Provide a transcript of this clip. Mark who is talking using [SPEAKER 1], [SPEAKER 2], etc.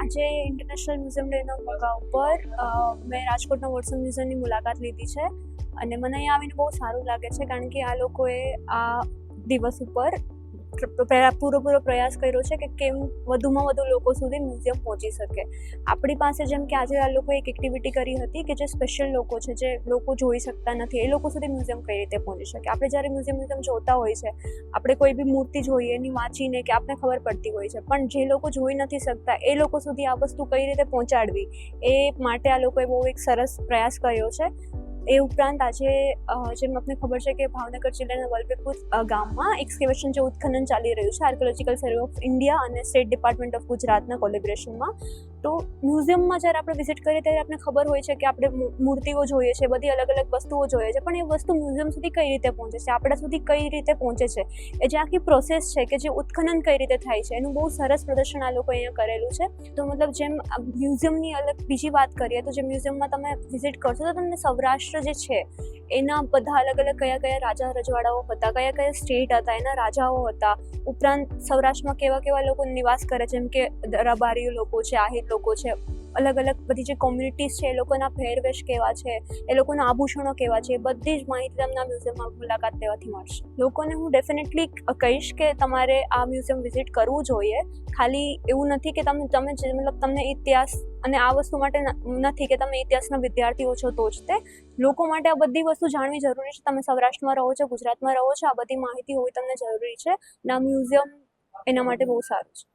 [SPEAKER 1] આજે international museum ડેના મોકા ઉપર મેં રાજકોટના વોટ્સન મ્યુઝિયમની મુલાકાત લીધી છે અને મને અહીંયા આવીને બહુ સારું લાગે છે, કારણ કે આ લોકોએ આ દિવસ ઉપર પૂરો પ્રયાસ કર્યો છે કે કેમ વધુમાં વધુ લોકો સુધી મ્યુઝિયમ પહોંચી શકે. આપણી પાસે જેમ કે આજે આ લોકોએ એક એક્ટિવિટી કરી હતી કે જે સ્પેશિયલ લોકો છે, જે લોકો જોઈ શકતા નથી, એ લોકો સુધી મ્યુઝિયમ કઈ રીતે પહોંચી શકે. આપણે જ્યારે મ્યુઝિયમ જોતા હોય છે, આપણે કોઈ બી મૂર્તિ જોઈએ એની વાંચીને કે આપણે ખબર પડતી હોય છે, પણ જે લોકો જોઈ નથી શકતા એ લોકો સુધી આ વસ્તુ કઈ રીતે પહોંચાડવી, એ માટે આ લોકોએ બહુ એક સરસ પ્રયાસ કર્યો છે. એ ઉપરાંત આજે જેમ આપને ખબર છે કે ભાવનગર જિલ્લાના વલભીપુર ગામમાં એક્સકેવેશન જે ઉત્ખનન ચાલી રહ્યું છે આર્કિયોલોજીકલ સર્વે ઓફ ઇન્ડિયા અને સ્ટેટ ડિપાર્ટમેન્ટ ઓફ ગુજરાતના કોલેબોરેશનમાં. તો મ્યુઝિયમમાં જ્યારે આપણે વિઝિટ કરીએ ત્યારે આપણે ખબર હોય છે કે આપણે મૂર્તિઓ જોઈએ છે, બધી અલગ અલગ વસ્તુઓ જોઈએ છે, પણ એ વસ્તુ મ્યુઝિયમ સુધી કઈ રીતે પહોંચે છે, આપણા સુધી કઈ રીતે પહોંચે છે, એ જે આખી પ્રોસેસ છે કે જે ઉત્ખનન કઈ રીતે થાય છે, એનું બહુ સરસ પ્રદર્શન આ લોકો અહીંયા કરેલું છે. તો મતલબ જેમ મ્યુઝિયમની અલગ બીજી વાત કરીએ તો જે મ્યુઝિયમમાં તમે વિઝિટ કરશો તો તમને સૌરાષ્ટ્ર જે છે એના બધા અલગ અલગ કયા કયા રાજા રજવાડાઓ હતા, કયા કયા સ્ટેટ હતા, એના રાજાઓ હતા, ઉપરાંત સૌરાષ્ટ્રમાં કેવા કેવા લોકો નિવાસ કરે, જેમ કે રબારી લોકો છે, આહિર લોકો છે, અલગ અલગ બધી જે કોમ્યુનિટીઝ છે એ લોકોના પહેરવેશ કેવા છે, એ લોકોના આભૂષણો કેવા છે, એ બધી જ માહિતી તમને આ મ્યુઝિયમમાં મુલાકાત લેવાથી મળશે. લોકોને હું ડેફિનેટલી કહીશ કે તમારે આ મ્યુઝિયમ વિઝિટ કરવું જોઈએ. ખાલી એવું નથી કે તમે મતલબ તમને ઇતિહાસ અને આ વસ્તુ માટે નથી કે તમે ઇતિહાસના વિદ્યાર્થીઓ છો તો જ તે લોકો માટે આ બધી વસ્તુ જાણવી જરૂરી છે. તમે સૌરાષ્ટ્રમાં રહો છો, ગુજરાતમાં રહો છો, આ બધી માહિતી હોવી તમને જરૂરી છે. અને આ મ્યુઝિયમ એના માટે બહુ સારું છે.